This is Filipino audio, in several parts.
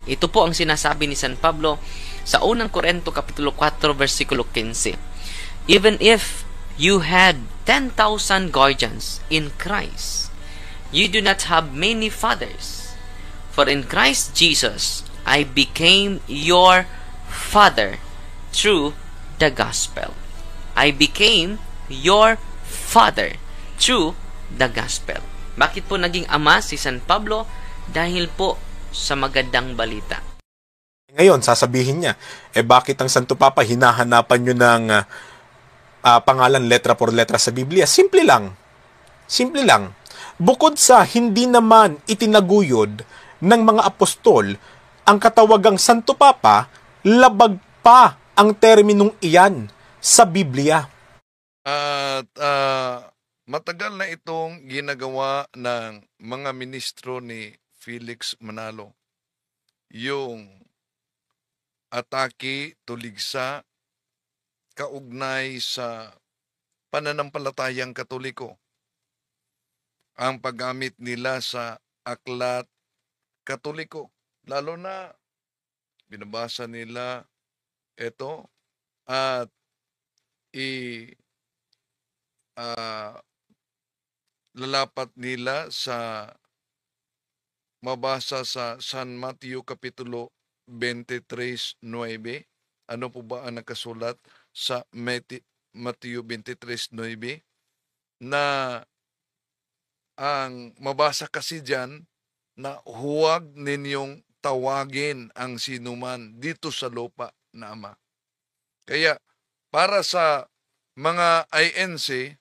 Ito po ang sinasabi ni San Pablo sa unang Korinto Kapitulo 4, versikulo 15. Even if you had 10,000 guardians in Christ, you do not have many fathers. For in Christ Jesus, I became your father through the gospel. I became your father through the gospel. Bakit po naging ama si San Pablo? Dahil po sa magandang balita. Ngayon, sasabihin niya, bakit ang Santo Papa hinahanapan nyo ng pangalan letra por letra sa Biblia? Simple lang. Simple lang. Bukod sa hindi naman itinaguyod ng mga apostol ang katawagang Santo Papa, labag pa ang terminong iyan sa Biblia. At matagal na itong ginagawa ng mga ministro ni Felix Manalo. Yung atake, tuligsa, kaugnay sa pananampalatayang Katoliko. Ang paggamit nila sa aklat Katoliko. Lalo na binabasa nila ito at lalapat nila sa mabasa sa San Mateo Kapitulo 23:9. Ano po ba ang nakasulat sa Mateo 23:9? Na ang mabasa kasi dyan na huwag ninyong tawagin ang sinuman dito sa lupa na ama. Kaya para sa mga INC,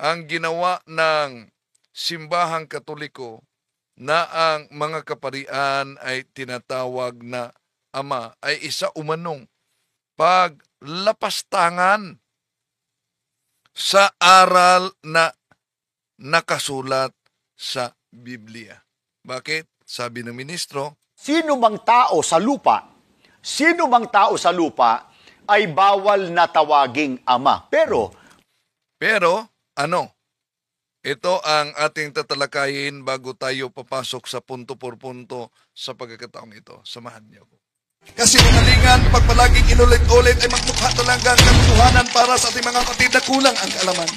ang ginawa ng simbahang Katoliko na ang mga kaparian ay tinatawag na ama ay isa umanong paglapastangan sa aral na nakasulat sa Biblia. Bakit? Sabi ng ministro, sino mang tao sa lupa ay bawal na tawaging ama. Pero ito ang ating tatalakayin bago tayo papasok sa punto por punto sa pagkakataong ito. Samahan niyo ko. Kasi kinalingan, pag palaging inulit-ulit ay magmukha talagang katotohanan para sa ating mga kapatid na kulang ang kaalaman.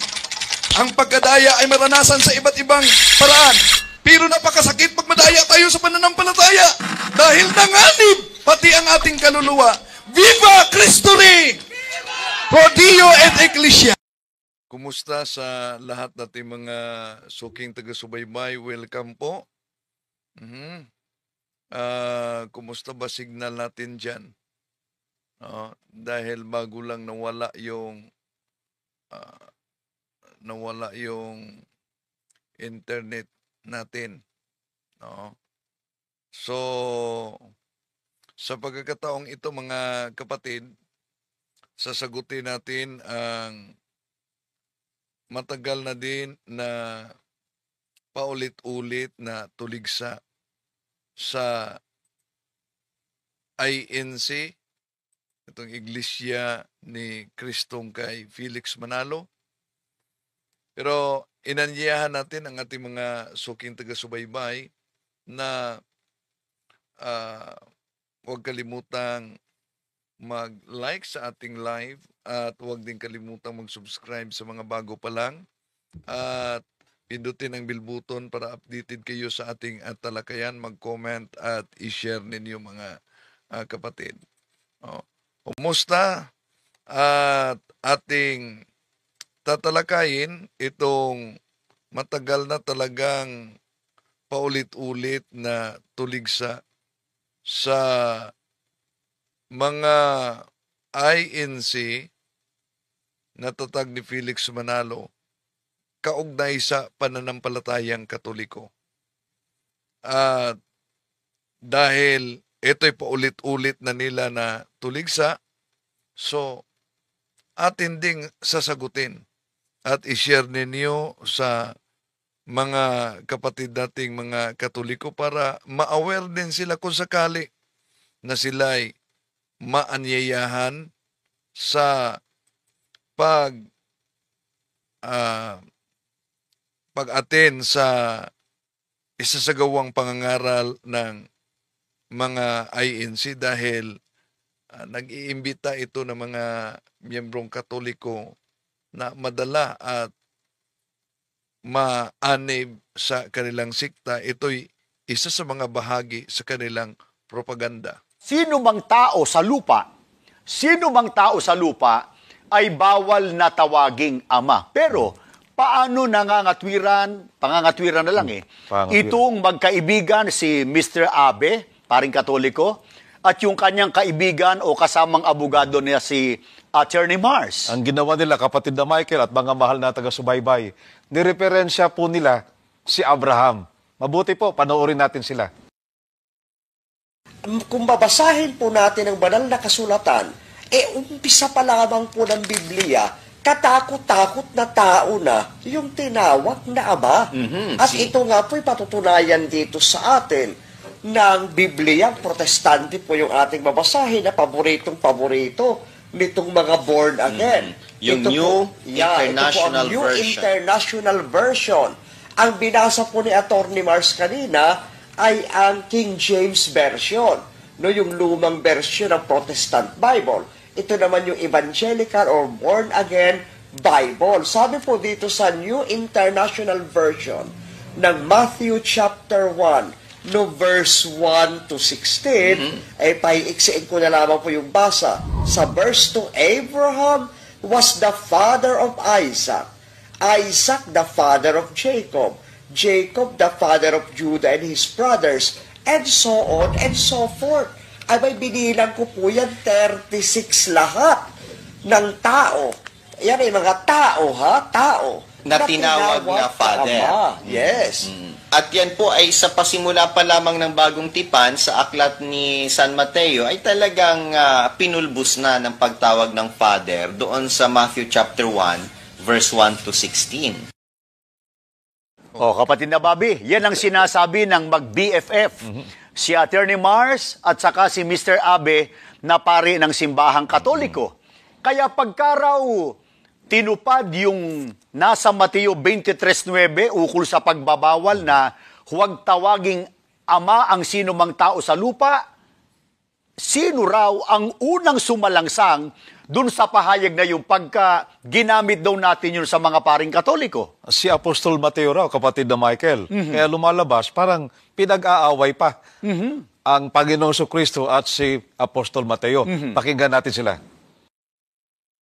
Ang pagkadaya ay maranasan sa iba't ibang paraan. Pero napakasakit pag madaya tayo sa pananampalataya. Dahil nanganib pati ang ating kaluluwa. Viva Cristo Rey! Pro Dio et Ecclesia! Kumusta sa lahat nating mga suking taga-subaybay? Welcome po. Kumusta ba signal natin dyan? Dahil bago lang nawala yung internet natin. So, sa pagkakataong ito mga kapatid, sasagutin natin ang matagal na din na paulit-ulit na tuligsa sa INC, itong iglesia ni Kristong kay Felix Manalo. Pero inanyayahan natin ang ating mga suking taga-subaybay na huwag kalimutang mag-like sa ating live at huwag din kalimutang mag-subscribe sa mga bago pa lang at pindutin ang bell button para updated kayo sa ating talakayan, mag-comment at i-share ninyo mga kapatid. Kumusta? At ating tatalakayin itong matagal na talagang paulit-ulit na tuligsa sa mga INC na tatag ni Felix Manalo kaugnay sa pananampalatayang Katoliko. At dahil ito'y paulit-ulit na nila na tuligsa, so atin ding sasagutin at i-share ninyo sa mga kapatid nating mga Katoliko para ma-aware din sila kung sakali na sila'y maanyayahan sa pag-attend sa isasagawang pangangaral ng mga INC dahil nag-iimbita ito ng mga miyembrong Katoliko na madala at maanib sa kanilang sikta. Ito'y isa sa mga bahagi sa kanilang propaganda. Sino mang tao sa lupa, ay bawal na tawaging ama. Pero, paano pangangatwiran na lang itong magkaibigan si Mr. Abe, paring Katoliko, at yung kanyang kaibigan o kasamang abogado niya si Attorney Mars. Ang ginawa nila, kapatid na Michael at mga mahal na taga-subaybay, nireferensya po nila si Abraham. Mabuti po, panoorin natin sila. Kung babasahin po natin ang banal na kasulatan, umpisa pa lamang po ng Biblia, katakot-takot na tao na yung tinawag na ama. At ito nga po'y patutunayan dito sa atin ng Biblia. Protestante po yung ating babasahin na paboritong-paborito nitong mga born again. Yung ito New ito po International ang New Version. International Version. Ang binasa po ni Attorney Mars kanina ay ang King James Version, no, yung lumang version ng Protestant Bible. Ito naman yung Evangelical or Born Again Bible. Sabi po dito sa New International Version ng Matthew chapter 1, no, verse 1 to 16, ay paiiksiin ko na lamang po yung basa. Sa verse 2, Abraham was the father of Isaac, Isaac the father of Jacob, Jacob the father of Judah and his brothers, and so on and so forth. Ay may binilang ko po yan, 36 lahat ng tao. Yan ay mga tao, tao. Na tinawag na Father. Ama. Yes. At yan po ay sa pasimula pa lamang ng bagong tipan sa aklat ni San Mateo ay talagang pinulbos na ng pagtawag ng Father doon sa Matthew chapter 1 verse 1 to 16. Kapatid na Bobby, yan ang sinasabi ng mag-BFF. Si Attorney Mars at saka si Mr. Abe na pari ng simbahang Katoliko. Kaya pagka raw tinupad yung nasa Mateo 23:9 ukol sa pagbabawal na huwag tawaging ama ang sino mang tao sa lupa, sino raw ang unang sumalangsang dun sa pahayag na yung pagka ginamit daw natin yun sa mga paring Katoliko? Si Apostol Mateo raw, kapatid na Michael. Kaya lumalabas, parang pinag-aaway pa ang Panginoong Kristo at si Apostol Mateo. Pakinggan natin sila.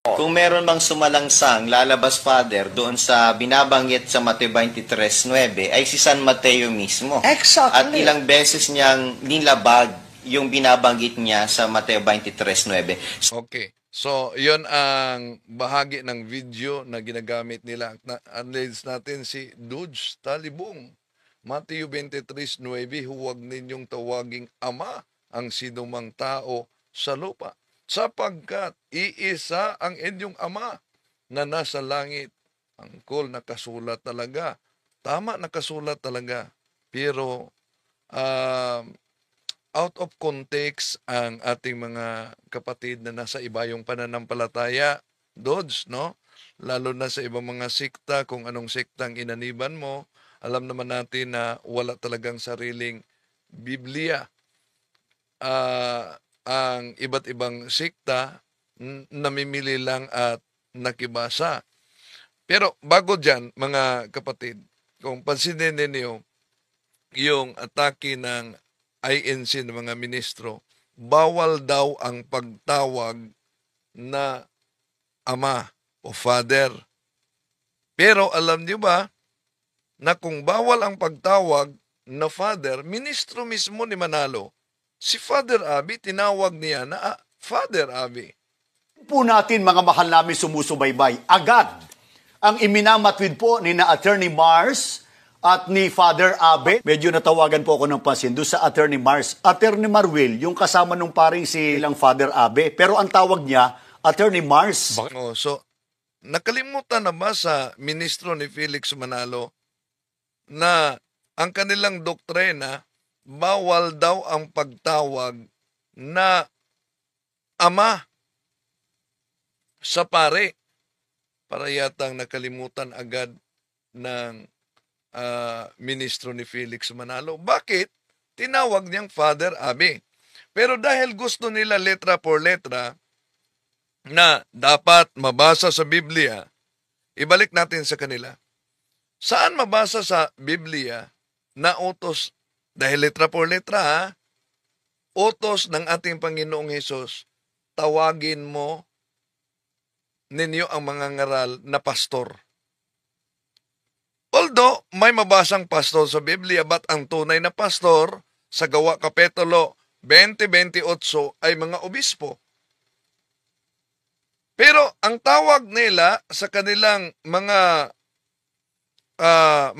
Kung meron mang sumalangsang lalabas Father doon sa binabanggit sa Mateo 23:9 ay si San Mateo mismo. Exactly. At ilang beses niyang nilabag yung binabanggit niya sa Mateo 23:9. Okay. So, yon ang bahagi ng video na ginagamit nila. Unleads natin si Dudge Talibong. Mateo 23:9, huwag ninyong tawaging ama ang sinumang tao sa lupa, sapagkat iisa ang inyong ama na nasa langit. Ang cool, nakasulat talaga. Tama, nakasulat talaga. Pero, out of context ang ating mga kapatid na nasa iba yung pananampalataya, Dodge, no? Lalo na sa ibang mga sikta, kung anong siktang inaniban mo, alam naman natin na wala talagang sariling Biblia. Ang iba't ibang sikta, namimili lang at nakibasa. Pero bago dyan, mga kapatid, kung pansinin ninyo, yung atake ng INC ng mga ministro, bawal daw ang pagtawag na ama o father. Pero alam niyo ba na kung bawal ang pagtawag na father, ministro mismo ni Manalo, si Father Abi, tinawag niya na Father Abi. Po natin, mga mahal namin sumusubaybay, agad ang iminamatwid po ni na Attorney Mars at ni Father Abe. Medyo natawagan po ako ng pansin doon sa Attorney Mars. Attorney Marwil, yung kasama nung paring si ilang Father Abe. Pero ang tawag niya, Attorney Mars. So, nakalimutan na ba sa ministro ni Felix Manalo na ang kanilang doktrina, bawal daw ang pagtawag na ama sa pare? Para yatang nakalimutan agad ng ministro ni Felix Manalo. Bakit? tinawag niyang Father Abe. Pero dahil gusto nila letra por letra na dapat mabasa sa Biblia, ibalik natin sa kanila. Saan mabasa sa Biblia na utos, dahil letra por letra ha, utos ng ating Panginoong Hesus, tawagin mo ninyo ang mga ngaral na pastor. Although may mabasang pastor sa Biblia, but ang tunay na pastor sa Gawa Kapitulo 20-28 ay mga obispo. Pero ang tawag nila sa kanilang mga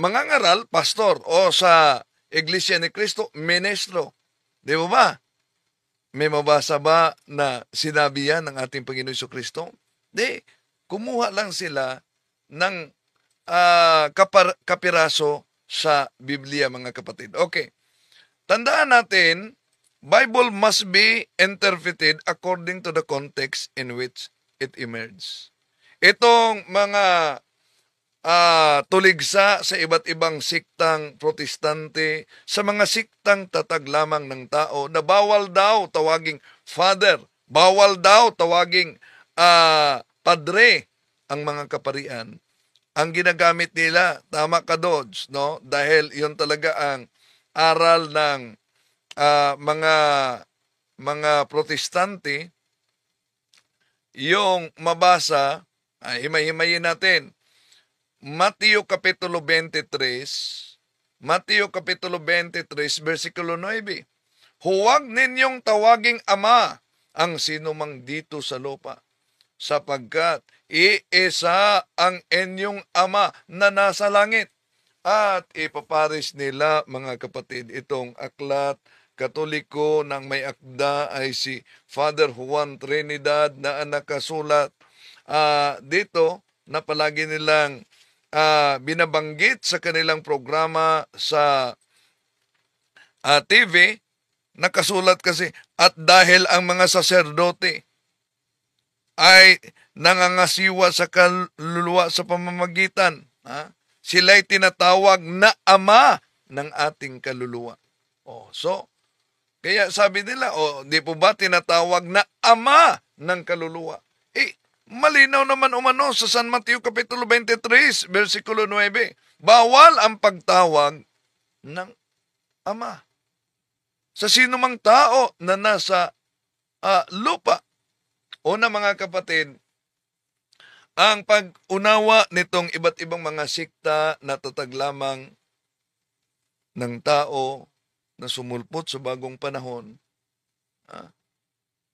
ngaral, pastor, o sa Iglesia ni Cristo, ministro. Di ba? May mabasa ba na sinabi yan ng ating Panginoon Jesucristo? Di. Kumuha lang sila ng kapiraso sa Biblia, mga kapatid. Okay. Tandaan natin, Bible must be interpreted according to the context in which it emerges. Itong mga tuligsa sa iba't ibang siktang protestante, sa mga siktang tatag lamang ng tao, na bawal daw tawaging father, bawal daw tawaging padre ang mga kaparian. Ang ginagamit nila, tama ka, Dodge, no? Dahil yun talaga ang aral ng mga protestante, yung mabasa, himay-himayin natin, Mateo Kapitulo 23, versikulo 9. Huwag ninyong tawaging ama ang sinumang dito sa lupa, sapagkat iisa ang inyong ama na nasa langit. At ipaparis nila, mga kapatid, itong aklat Katoliko ng may akda ay si Father Juan Trinidad na nakasulat dito na palagi nilang binabanggit sa kanilang programa sa TV. Nakasulat kasi, at dahil ang mga saserdote ay nangangasiwa sa kaluluwa sa pamamagitan, sila'y tinatawag na ama ng ating kaluluwa. So, kaya sabi nila, di po ba tinatawag na ama ng kaluluwa? Malinaw naman umano sa San Mateo Kapitulo 23, versikulo 9. Bawal ang pagtawag ng ama sa sinumang tao na nasa lupa. Una, mga kapatid, ang pag-unawa nitong iba't ibang mga sikta na tatag lamang ng tao na sumulpot sa bagong panahon,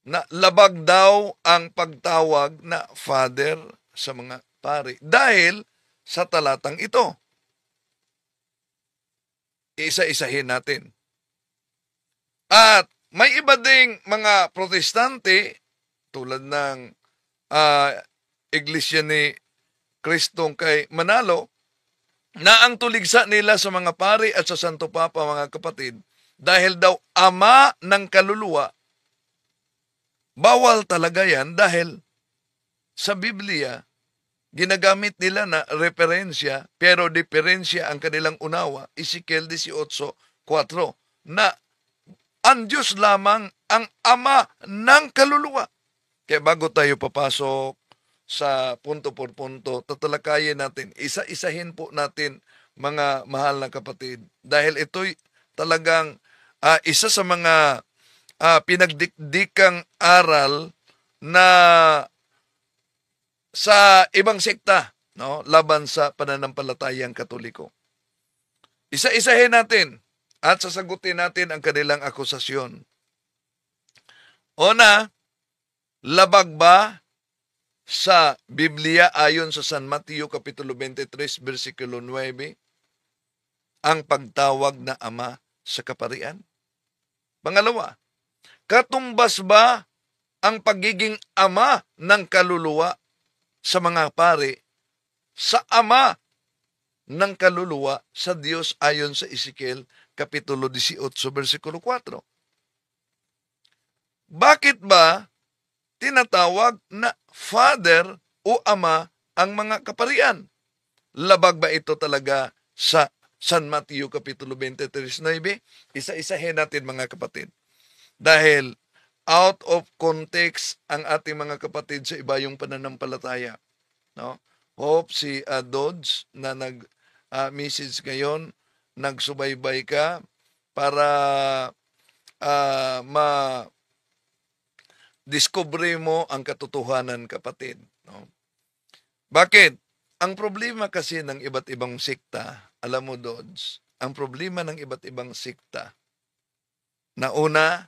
na labag daw ang pagtawag na father sa mga pari dahil sa talatang ito. Isa-isahin natin. At may iba ding mga protestante tulad ng Iglesia ni Kristong kay Manalo na ang tuligsa nila sa mga pari at sa Santo Papa, mga kapatid, dahil daw ama ng kaluluwa, bawal talaga yan dahil sa Biblia, ginagamit nila na referensya, pero diferensya ang kanilang unawa, Ezekiel 18:4, na ang Diyos lamang ang ama ng kaluluwa. Kaya bago tayo papasok sa punto por punto, tatalakayin natin, isa-isahin po natin, mga mahal na kapatid, dahil ito'y talagang isa sa mga pinagdikdikang aral na sa ibang sekta, no, laban sa pananampalatayang Katoliko. Isa-isahin natin at sasagutin natin ang kanilang akusasyon. Una, labag ba sa Biblia ayon sa San Mateo Kapitulo 23, versikulo 9, ang pagtawag na ama sa kaparian? Pangalawa, katumbas ba ang pagiging ama ng kaluluwa sa mga pari sa ama ng kaluluwa sa Diyos ayon sa Ezekiel Kapitulo 18, versikulo 4? Bakit ba tinatawag na father o ama ang mga kaparian? Labag ba ito talaga sa San Mateo Kapitulo 23:9. Isa-isahin natin mga kapatid. Dahil out of context ang ating mga kapatid sa iba yung pananampalataya. No? Hope si Dodge na nag-message ngayon, nagsubaybay ka para ma-discover mo ang katotohanan, kapatid. No? Bakit? Ang problema kasi ng iba't ibang sekta, alam mo, Dodge, ang problema ng iba't ibang sekta, na una,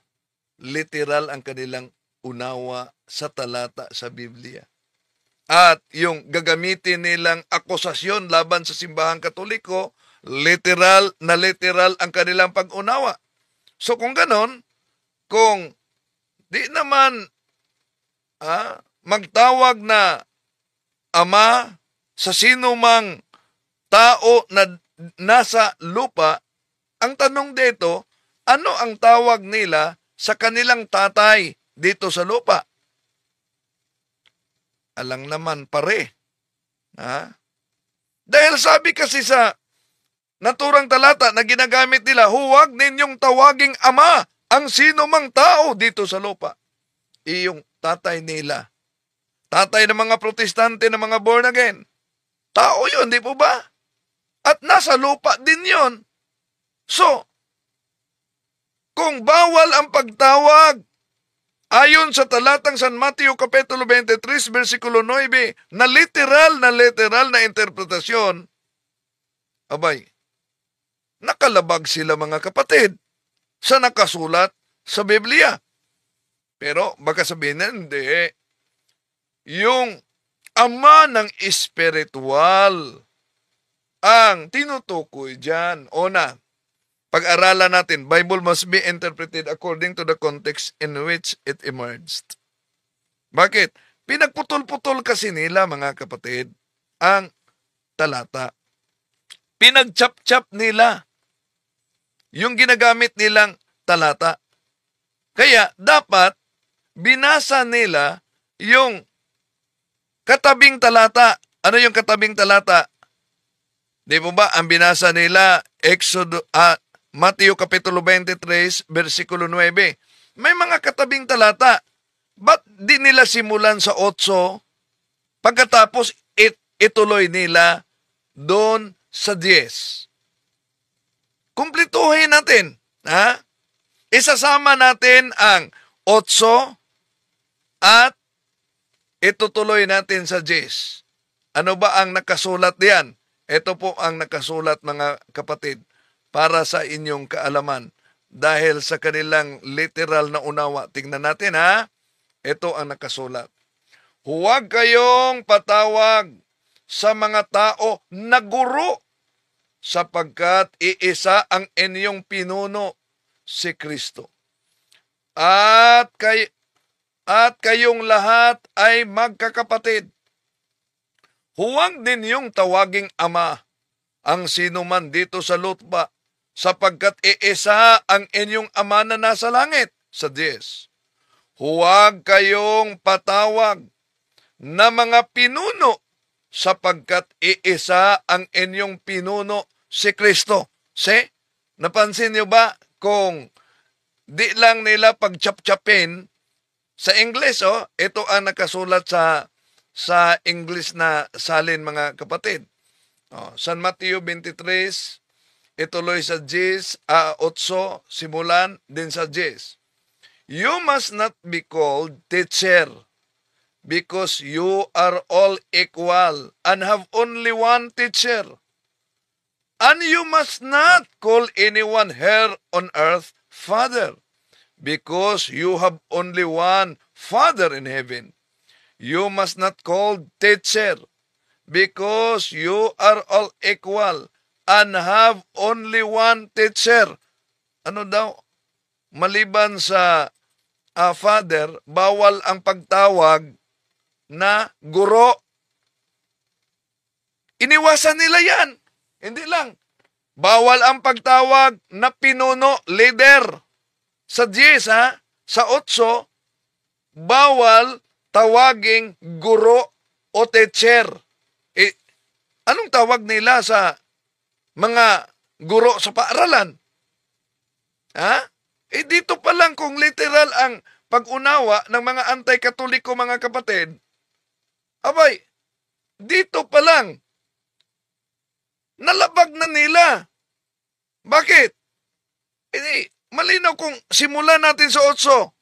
literal ang kanilang unawa sa talata sa Biblia. At yung gagamitin nilang akusasyon laban sa simbahang Katoliko, literal ang kanilang pag-unawa. So kung ganon, kung di naman magtawag na Ama sa sino mang tao na nasa lupa, ang tanong dito, ano ang tawag nila sa kanilang tatay dito sa lupa? Alang naman pare. Dahil sabi kasi sa naturang talata na ginagamit nila, huwag ninyong tawaging ama ang sino mang tao dito sa lupa. Iyong tatay nila. Tatay ng mga protestante, ng mga born again. Tao yun, di po ba? At nasa lupa din yun. So, kung bawal ang pagtawag, ayon sa talatang San Mateo Kapitulo 23, versikulo 9, na literal na interpretasyon, abay, nakalabag sila mga kapatid sa nakasulat sa Biblia. Pero baka sabihin na, hindi. Yung ama ng espiritual ang tinutukoy dyan. Una, pag-aralan natin, Bible must be interpreted according to the context in which it emerged. Bakit? Pinagputol-putol kasi nila, mga kapatid, ang talata. Pinagchap-chap nila yung ginagamit nilang talata. Kaya dapat binasa nila yung katabing talata. Ano yung katabing talata? Di po ba ang binasa nila Mateo Kapitulo 23, versikulo 9. May mga katabing talata. Ba't di nila simulan sa 8? Pagkatapos ituloy nila doon sa 10. Kumplituhin natin. Isasama natin ang 8 at itutuloy natin sa 10. Ano ba ang nakasulat diyan? Ito po ang nakasulat, mga kapatid, para sa inyong kaalaman. Dahil sa kanilang literal na unawa. Tingnan natin, Ito ang nakasulat. Huwag kayong patawag sa mga tao na guro, sapagkat iisa ang inyong pinuno, si Kristo. At kayong lahat ay magkakapatid. Huwag ninyong tawaging ama ang sino man dito sa lupa, sapagkat iisa ang inyong ama na nasa langit. Sa 10. Huwag kayong patawag na mga pinuno, sapagkat iisa ang inyong pinuno, si Kristo. Napansin niyo ba kung di lang nila pagchap-chapin sa English, ito ang nakasulat sa English na salin, mga kapatid. San Mateo 23, ituloy sa 8, simulan din sa 10. You must not be called teacher, because you are all equal and have only one teacher. And you must not call anyone here on earth Father, because you have only one Father in heaven. You must not call teacher, because you are all equal and have only one teacher. Ano daw? Maliban sa Father, bawal ang pagtawag na guro. Iniwasan nila yan. Hindi lang. Bawal ang pagtawag na pinuno, leader. Sa 10, sa 8, bawal tawaging guro o teacher. Anong tawag nila sa mga guro sa paaralan. Ha? Dito pa lang kung literal ang pag-unawa ng mga anti-katoliko, mga kapatid, abay, dito pa lang, nalabag na nila. Bakit? Malinaw kung simulan natin sa 8.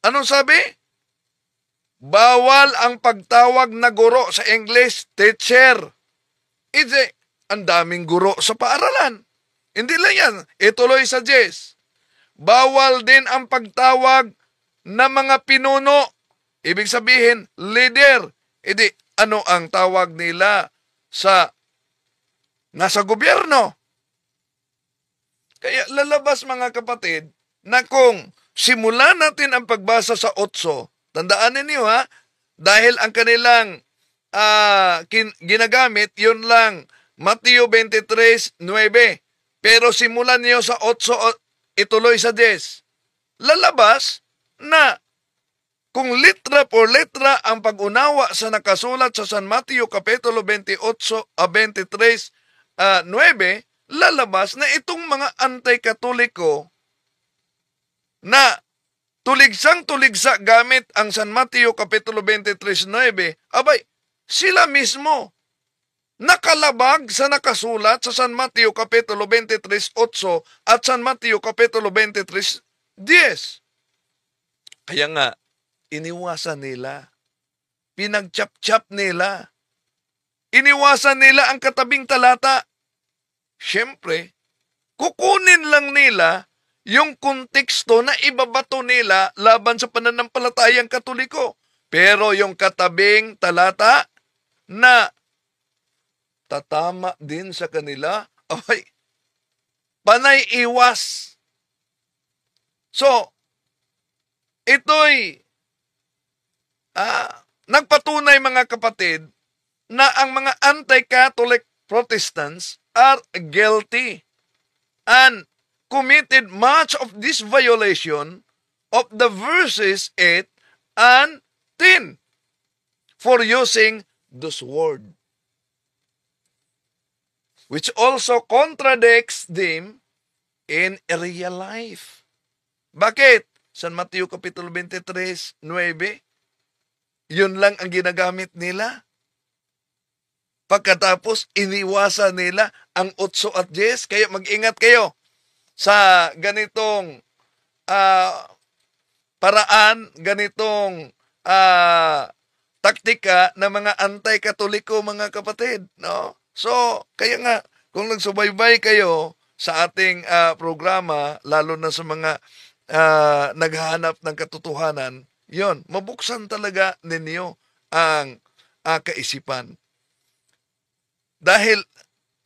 Anong sabi? Bawal ang pagtawag na guro sa English, teacher. Ang daming guro sa paaralan. Hindi lang yan. Ituloy sa 10. Bawal din ang pagtawag na mga pinuno. Ibig sabihin, leader. Ano ang tawag nila sa nasa gobyerno? Kaya lalabas, mga kapatid, na kung simulan natin ang pagbasa sa 8, tandaan ninyo ha, dahil ang kanilang ginagamit, yun lang, Mateo 23:9. Pero simulan niyo sa 8, ituloy sa 10. Lalabas na kung litra por litra ang pag-unawa sa nakasulat sa San Mateo Kapitulo 23:9, lalabas na itong mga anti-katoliko na tuligsang-tuligsa gamit ang San Mateo Kapitulo 23:9, abay, sila mismo nakalabag sa nakasulat sa San Mateo Kapitulo 23:8 at San Mateo Kapitulo 23:10. Kaya nga, iniwasan nila, pinagchap-chap nila, iniwasan nila ang katabing talata. Siyempre, kukunin lang nila yung konteksto na ibabato nila laban sa pananampalatayang Katoliko. Pero yung katabing talata na tatama din sa kanila, ay, panay iwas. So, ito'y nagpatunay, mga kapatid, na ang mga anti-Catholic Protestants are guilty and committed much of this violation of the verses 8 and 10 for using this word, which also contradicts them in real life. Bakit? San Mateo Kapitulo 23:9, yun lang ang ginagamit nila. Pagkatapos, iniwasan nila ang 8 at 10. Kaya mag-ingat kayo sa ganitong paraan, ganitong taktika ng mga anti-katoliko, mga kapatid. No? So, kaya nga, kung nagsubaybay kayo sa ating programa, lalo na sa mga naghahanap ng katotohanan, yon, mabuksan talaga ninyo ang kaisipan. Dahil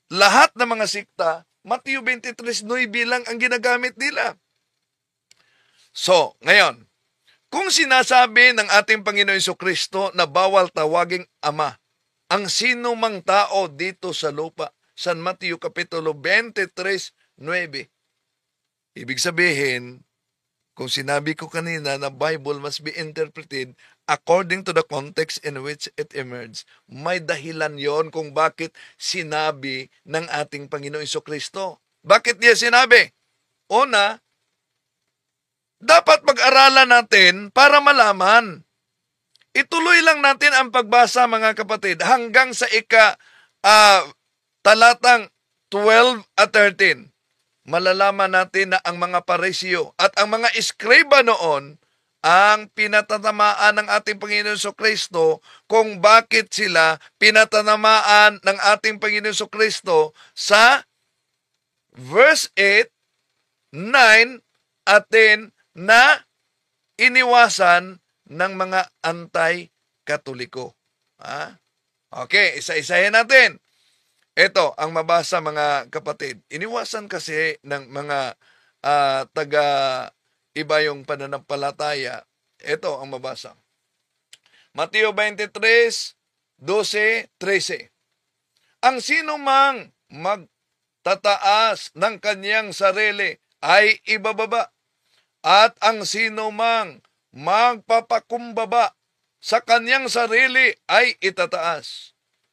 lahat ng mga sikta, Mateo 23:9 lang ang ginagamit nila. So, ngayon, kung sinasabi ng ating Panginoon Jesucristo na bawal tawaging Ama ang sino mang tao dito sa lupa, San Mateo Kapitulo 23:9, ibig sabihin, kung sinabi ko kanina na Bible must be interpreted according to the context in which it emerged, may dahilan yon kung bakit sinabi ng ating Panginoon Jesucristo. Bakit niya sinabi? Una, dapat mag-aralan natin para malaman. Ituloy lang natin ang pagbasa, mga kapatid, hanggang sa talatang 12 at 13. Malalaman natin na ang mga Pariseo at ang mga Eskriba noon ang pinatatamaan ng ating Panginoon Jesucristo, kung bakit sila pinatatamaan ng ating Panginoon Jesucristo sa verse 8, 9, at 10 na iniwasan ng mga anti-katoliko. Okay, isa-isahin natin. Ito ang mabasa, mga kapatid. Iniwasan kasi ng mga taga-iba yung pananampalataya. Ito ang mabasa. Mateo 23:12-13. Ang sino mang magtataas ng kanyang sarili ay ibababa, at ang sino mang magpapakumbaba sa kanyang sarili ay itataas.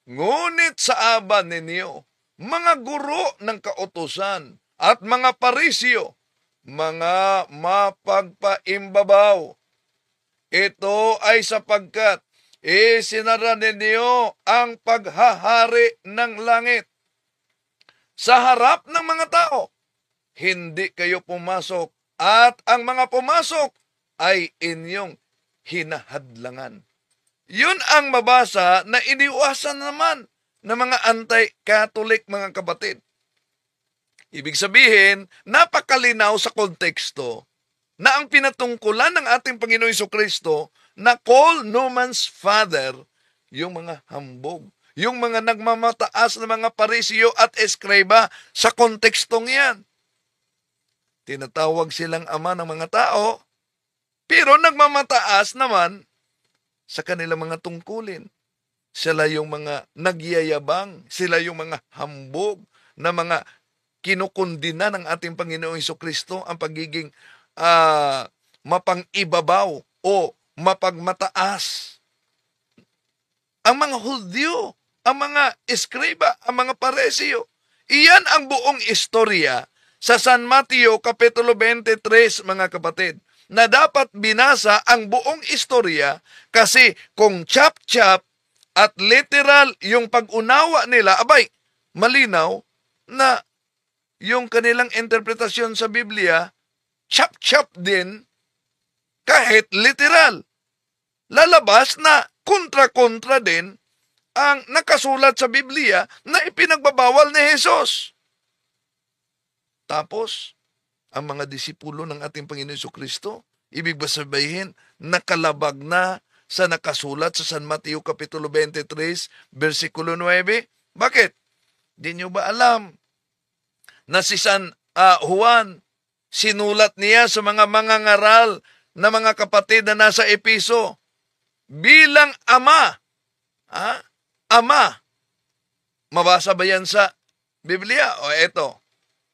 Ngunit sa aba ninyo, mga guro ng kautusan at mga parisyo, mga mapagpaimbabaw. Ito ay sapagkat isinara ninyo ang paghahari ng langit sa harap ng mga tao. Hindi kayo pumasok at ang mga pumasok ay inyong hinahadlangan. Yun ang mabasa na iniwasan naman ng mga anti-Catholic, mga kapatid. Ibig sabihin, napakalinaw sa konteksto na ang pinatungkulan ng ating Panginoon Jesucristo na call no man's father, yung mga hambog, yung mga nagmamataas na mga parisyo at eskreba sa kontekstong yan. Tinatawag silang ama ng mga tao, pero nagmamataas naman sa kanilang mga tungkulin. Sila yung mga nagyayabang, sila yung mga hambog na mga kinukundina ng ating Panginoong Jesucristo ang pagiging mapang-ibabaw o mapagmataas. Ang mga Hudyo, ang mga eskreba, ang mga paresyo, iyan ang buong istorya sa San Mateo Kapitulo 23, mga kapatid, na dapat binasa ang buong istorya kasi kung chap-chap at literal yung pag-unawa nila, abay, malinaw na yung kanilang interpretasyon sa Biblia, chap-chap din kahit literal. Lalabas na kontra-kontra din ang nakasulat sa Biblia na ipinagbabawal ni Jesus. Tapos, ang mga disipulo ng ating Panginoon Jesucristo, ibig ba sabihin, nakalabag na sa nakasulat sa San Mateo Kapitulo 23, versikulo 9? Bakit? Di nyo ba alam na si San Juan, sinulat niya sa mga mangangaral na mga kapatid na nasa Episo bilang ama. Ama. Mabasa ba yan sa Biblia? O eto,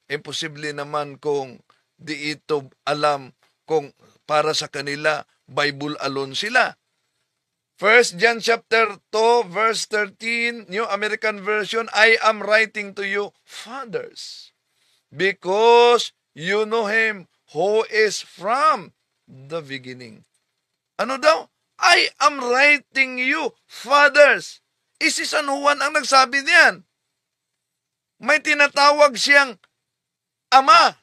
imposible naman kung di ito alam kung para sa kanila, Bible alone sila. 1 John chapter 2, verse 13, New American Version, I am writing to you, fathers, because you know him who is from the beginning. Ano daw? I am writing you, fathers. Si San Juan ang nagsabi niyan. May tinatawag siyang ama.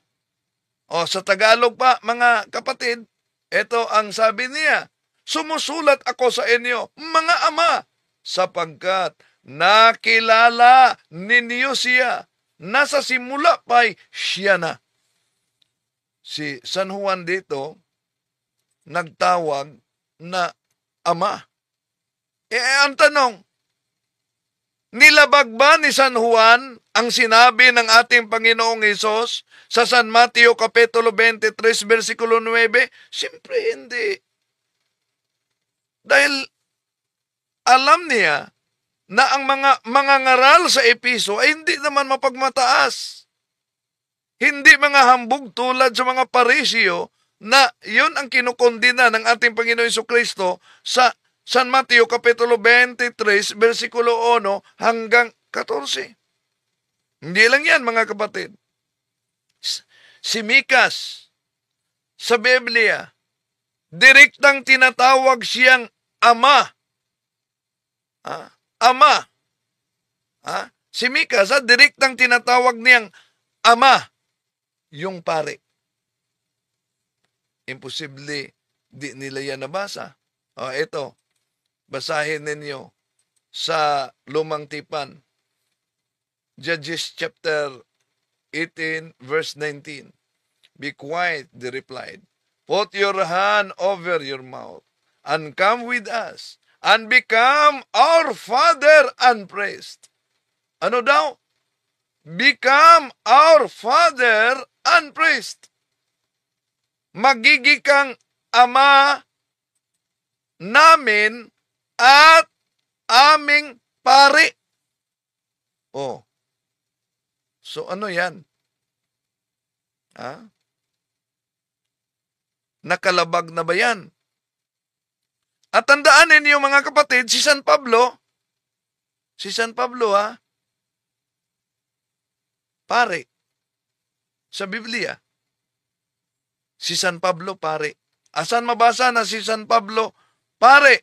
O sa Tagalog pa, mga kapatid, ito ang sabi niya, sumusulat ako sa inyo, mga ama, sapagkat nakilala ninyo siya. Nasa simula pa'y siya na. Si San Juan dito, nagtawag na ama. Ang tanong, nilabag ba ni San Juan ang sinabi ng ating Panginoong Hesus sa San Mateo Kapitulo 23, versikulo 9? Siyempre hindi. Dahil alam niya na ang mga mangangaral sa Episo ay hindi naman mapagmataas. Hindi mga hambog tulad sa mga parisyo na yun ang kinukondina ng ating Panginoon Jesucristo sa San Mateo Kapitulo 23, versikulo 1 hanggang 14. Hindi lang yan, mga kapatid. Si Mikas, sa Biblia, direktang tinatawag siyang ama. Ama. Si Mikas, direktang tinatawag niyang ama, yung pare. Imposible di nila yan nabasa. Ito, basahin ninyo sa Lumang Tipan. Judges chapter 18, verse 19. Be quiet, they replied. Put your hand over your mouth and come with us and become our father and priest. Ano daw? Become our father and priest. Magiging kang ama namin at aming pare. So ano yan? Nakalabag na ba yan? At tandaan ninyo mga kapatid, si San Pablo, pare. Sa Biblia, si San Pablo, pare. Asan mabasa na si San Pablo, pare?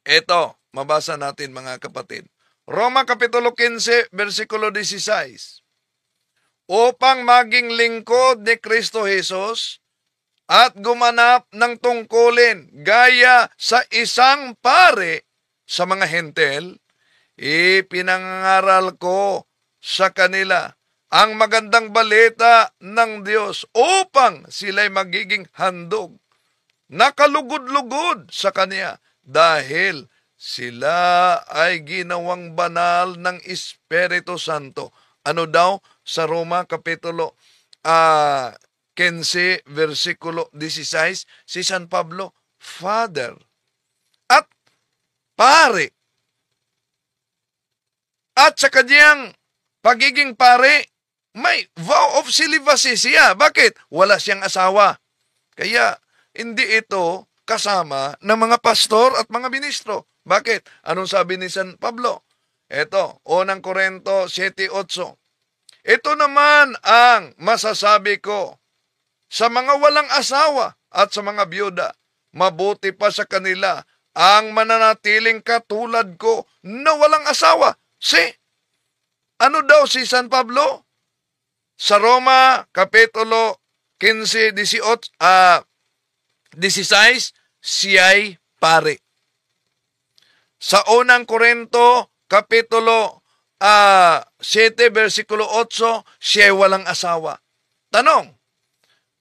Ito, mabasa natin mga kapatid. Roma Kapitulo 15, versikulo 16. Upang maging lingkod ni Kristo Jesus at gumanap ng tungkulin gaya sa isang pare sa mga hentel, ipinangaral ko sa kanila ang magandang balita ng Diyos upang sila'y magiging handog, nakalugod-lugod sa Kanya dahil sila ay ginawang banal ng Espiritu Santo. Ano daw sa Roma Kapitulo 15, versikulo 16, si San Pablo, Father at pare. At sa kanyang pagiging pare, may vow of celibacy siya. Bakit? Wala siyang asawa. Kaya hindi ito kasama ng mga pastor at mga ministro. Bakit? Anong sabi ni San Pablo? Ito, unang Korinto 7:8. Ito naman ang masasabi ko sa mga walang asawa at sa mga byuda. Mabuti pa sa kanila ang mananatiling katulad ko na walang asawa. Ano daw si San Pablo? Sa Roma, Kapitulo 15, 16, siya'y pare. Sa unang Korinto, Kapitulo 7, versikulo 8, siya'y walang asawa. Tanong,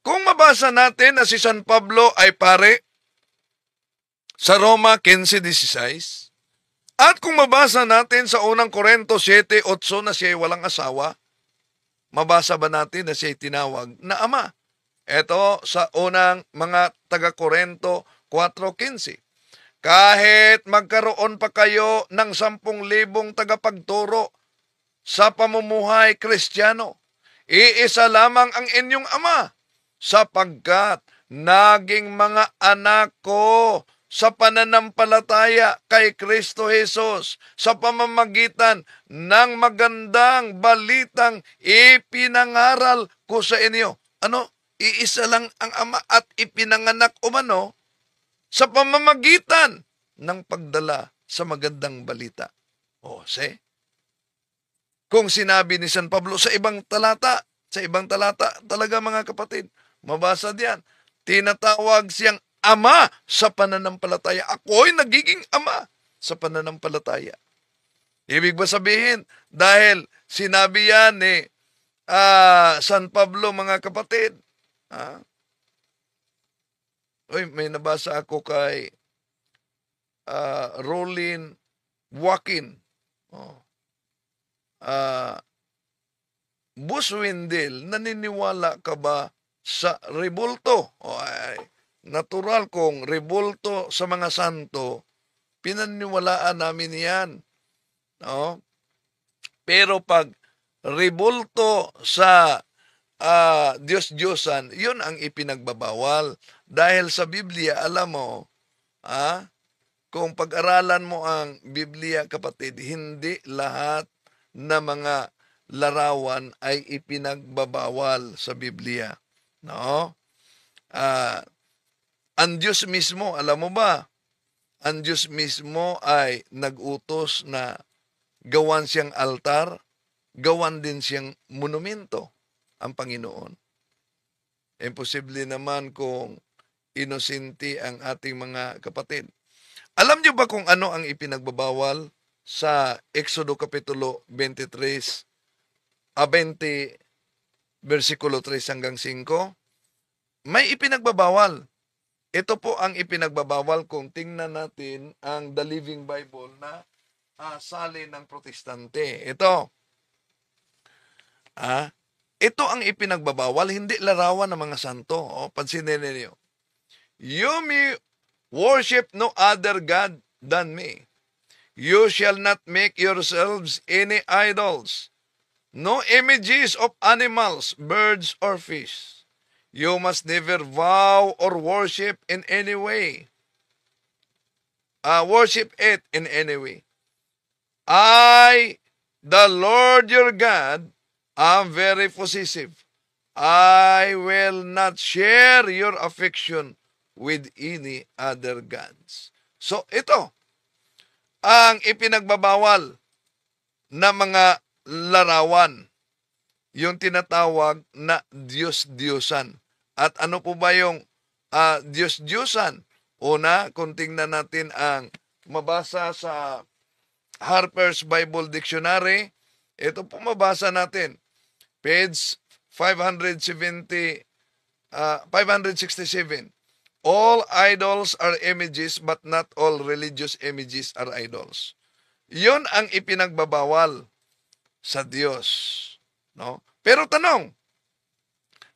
kung mabasa natin na si San Pablo ay pare sa Roma 15:16, at kung mabasa natin sa unang Korinto 7:8 na siya'y walang asawa, mabasa ba natin na siya'y tinawag na ama? Ito sa unang mga taga-Korinto 4:15. Kahit magkaroon pa kayo ng 10,000 tagapagturo sa pamumuhay Kristiyano, iisa lamang ang inyong ama, sapagkat naging mga anak ko sa pananampalataya kay Kristo Jesus sa pamamagitan ng magandang balitang ipinangaral ko sa inyo. Ano? Iisa lang ang ama at ipinanganak umano sa pamamagitan ng pagdala sa magandang balita. Kung sinabi ni San Pablo sa ibang talata talaga mga kapatid, mabasa diyan, tinatawag siyang ama sa pananampalataya. Ako'y nagiging ama sa pananampalataya. Ibig ba sabihin, dahil sinabi yan ni San Pablo mga kapatid, may nabasa ako kay Rolin Joaquin. Buswindel, naniniwala ka ba sa rebulto? Natural kung rebulto sa mga santo, pinaniwalaan namin yan. Pero pag rebulto sa Diyos-Diyosan, yun ang ipinagbabawal. Dahil sa Biblia, alam mo, kung pag-aralan mo ang Biblia, kapatid, hindi lahat na mga larawan ay ipinagbabawal sa Biblia. Ang Diyos mismo, alam mo ba, ang Diyos mismo ay nag-utos na gawan siyang altar, gawan din siyang monumento ang Panginoon. Imposible naman kung inosente ang ating mga kapatid. Alam niyo ba kung ano ang ipinagbabawal sa Exodo Kapitulo 20, versikulo 3 hanggang 5? May ipinagbabawal. Ito po ang ipinagbabawal kung tingnan natin ang The Living Bible na salin ng protestante. Ito ang ipinagbabawal, hindi larawan ng mga santo. Pansinin niyo. You may worship no other God than me. You shall not make yourselves any idols, no images of animals, birds, or fish. You must never vow or worship in any way. Worship it in any way. I, the Lord your God, I'm very possessive. I will not share your affection with any other gods. So ito ang ipinagbabawal na mga larawan, yung tinatawag na Diyos-Diyosan. At ano po ba yung Diyos-Diyosan? Una, kung tingnan natin ang mabasa sa Harper's Bible Dictionary, ito po mabasa natin. Page 567. All idols are images, but not all religious images are idols. Yun ang ipinagbabawal sa Diyos. No? Pero tanong,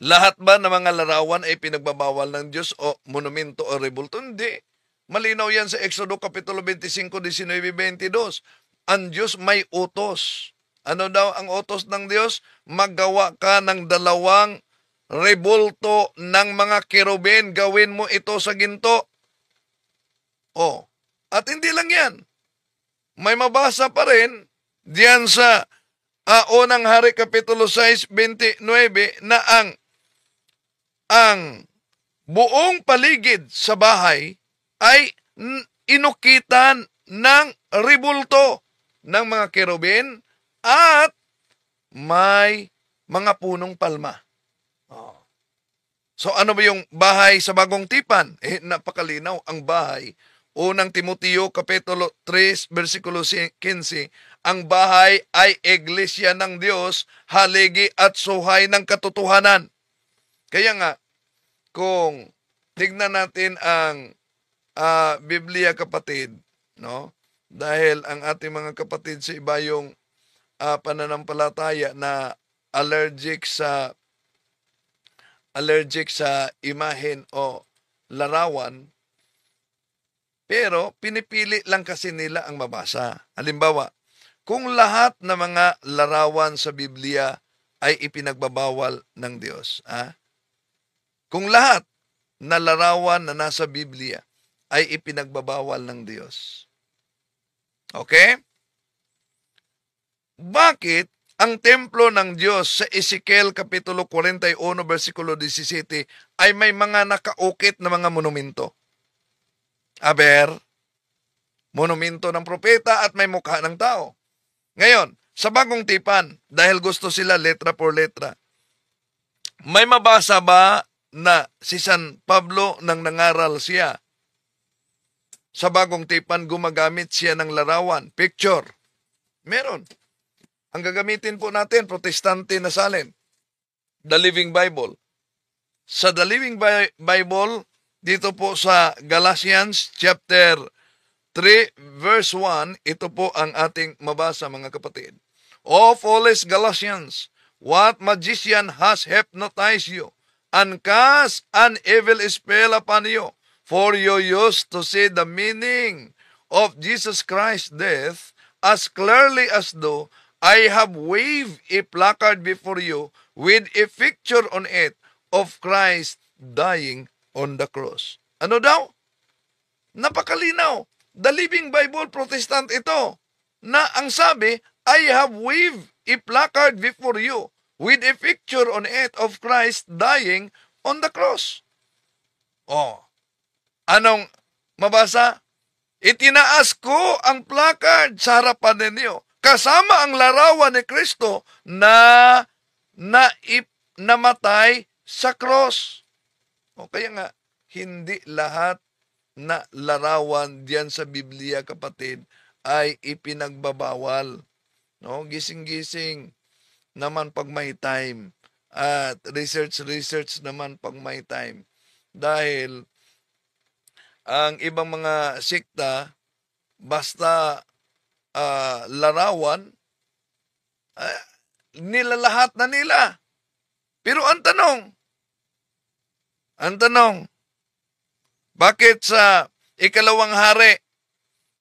lahat ba ng mga larawan ay pinagbabawal ng Diyos o monumento o rebulto? Hindi. Malinaw yan sa Exodo Kapitulo 25, 19, 22. Ang Diyos may utos. Ano daw ang utos ng Diyos? Maggawa ka ng 2 rebulto ng mga kerubin. Gawin mo ito sa ginto. Oh. At hindi lang yan. May mabasa pa rin diyan sa Unang Hari Kapitulo 6, 29 na ang buong paligid sa bahay ay inukitan ng rebulto ng mga kerubin at may mga punong palma. So ano ba yung bahay sa Bagong Tipan? Napakalinaw ang bahay. Unang Timoteo Kapitulo 3, versikulo 15, ang bahay ay iglesia ng Diyos, haligi at suhay ng katotohanan. Kaya nga, kung tignan natin ang Biblia, kapatid, no? Dahil ang ating mga kapatid sa iba yung pananampalataya na allergic sa imahen o larawan, pero pinipili lang kasi nila ang mabasa. Halimbawa, kung lahat ng mga larawan sa Biblia ay ipinagbabawal ng Diyos, kung lahat na larawan na nasa Biblia ay ipinagbabawal ng Diyos. Okay? Bakit ang templo ng Diyos sa Ezekiel Kapitulo 41, versikulo 17 ay may mga nakaukit na mga monumento? Monumento ng propeta at may mukha ng tao. Ngayon, sa Bagong Tipan, dahil gusto sila letra por letra, may mabasa ba na si San Pablo nang nangaral siya? Sa Bagong Tipan, gumagamit siya ng larawan, picture. Meron. Ang gagamitin po natin, protestante na salin, The Living Bible. Sa The Living Bible, dito po sa Galatians chapter 3 verse 1, ito po ang ating mabasa, mga kapatid. O foolish Galatians, what magician has hypnotized you and cast an evil spell upon you? For you used to see the meaning of Jesus Christ's death as clearly as though I have waved a placard before you with a picture on it of Christ dying on the cross. Ano daw? Napakalinaw. The Living Bible, Protestant ito, na ang sabi, I have waved a placard before you with a picture on it of Christ dying on the cross. Oh, anong mabasa? Itinaas ko ang placard sa harapan ninyo, kasama ang larawan ni Kristo na namatay sa cross. O kaya nga, hindi lahat na larawan diyan sa Biblia, kapatid, ay ipinagbabawal. No? Gising-gising naman pag may time. At research naman pag may time. Dahil ang ibang mga sikta, basta larawan, nilalahat na nila. Pero ang tanong, bakit sa Ikalawang Hari,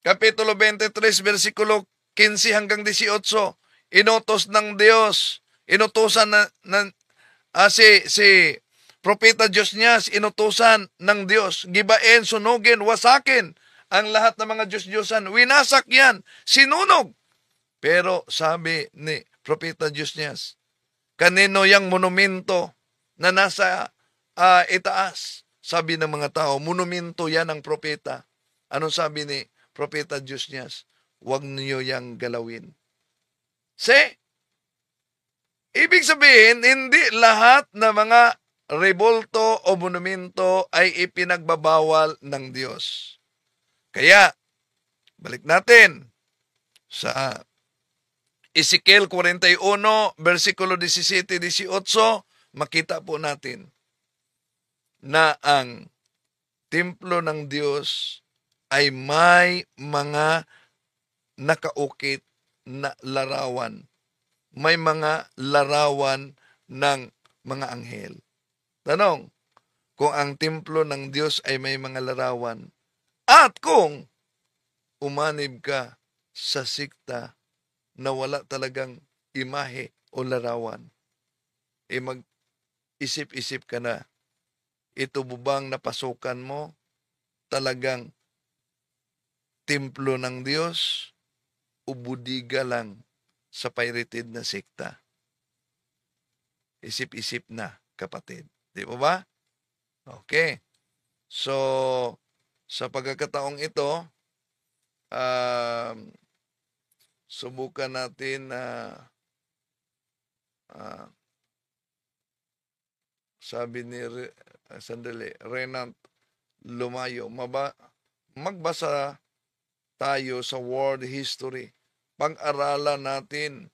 Kapitulo 23, versikulo 15 hanggang 18, inutos ng Diyos, inutusan si Propeta Josnias, inutusan ng Diyos, gibain, sunugin, wasakin ang lahat ng mga Diyos-Diyosan. Winasak yan, sinunog. Pero sabi ni Propeta Josnias, Kanino yang monumento na nasa itaas? Sabi ng mga tao, monumento yan ang propeta. Anong sabi ni Propeta Jusnias? Huwag niyo yang galawin. Ibig sabihin, hindi lahat na mga rebulto o monumento ay ipinagbabawal ng Diyos. Kaya, balik natin sa Ezekiel 41, versikulo 17-18, makita po natin na ang templo ng Diyos ay may mga nakaukit na larawan. May mga larawan ng mga anghel. Tanong, kung ang templo ng Diyos ay may mga larawan, at kung umanib ka sa sikta na wala talagang imahe o larawan, mag-isip-isip ka na, ito bubang napasukan mo talagang templo ng Diyos o budiga lang sa pirated na sikta? Isip-isip na, kapatid. Di ba? Okay. So, sa pagkakataong ito, subukan natin na sabi ni Renant Lumayo, magbasa tayo sa world history. Pag-aralan natin,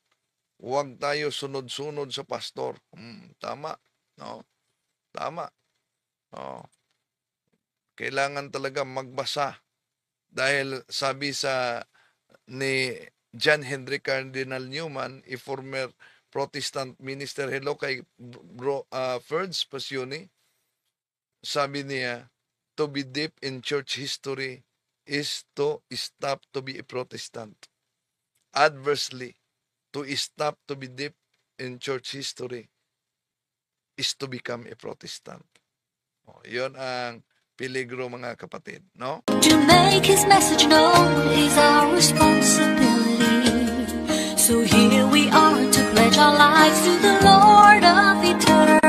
huwag tayo sunod-sunod sa pastor. Tama. No? Tama. Kailangan talaga magbasa. Dahil sabi ni John Henry Cardinal Newman, a former Protestant minister, hello kay Ferds Passioni, sabi niya, to be deep in church history is to stop to be a Protestant. Adversely, to stop to be deep in church history is to become a Protestant. Yon ang peligro, mga kapatid, no? To make His message known is our responsibility. So here we are to pledge our lives to the Lord of eternity.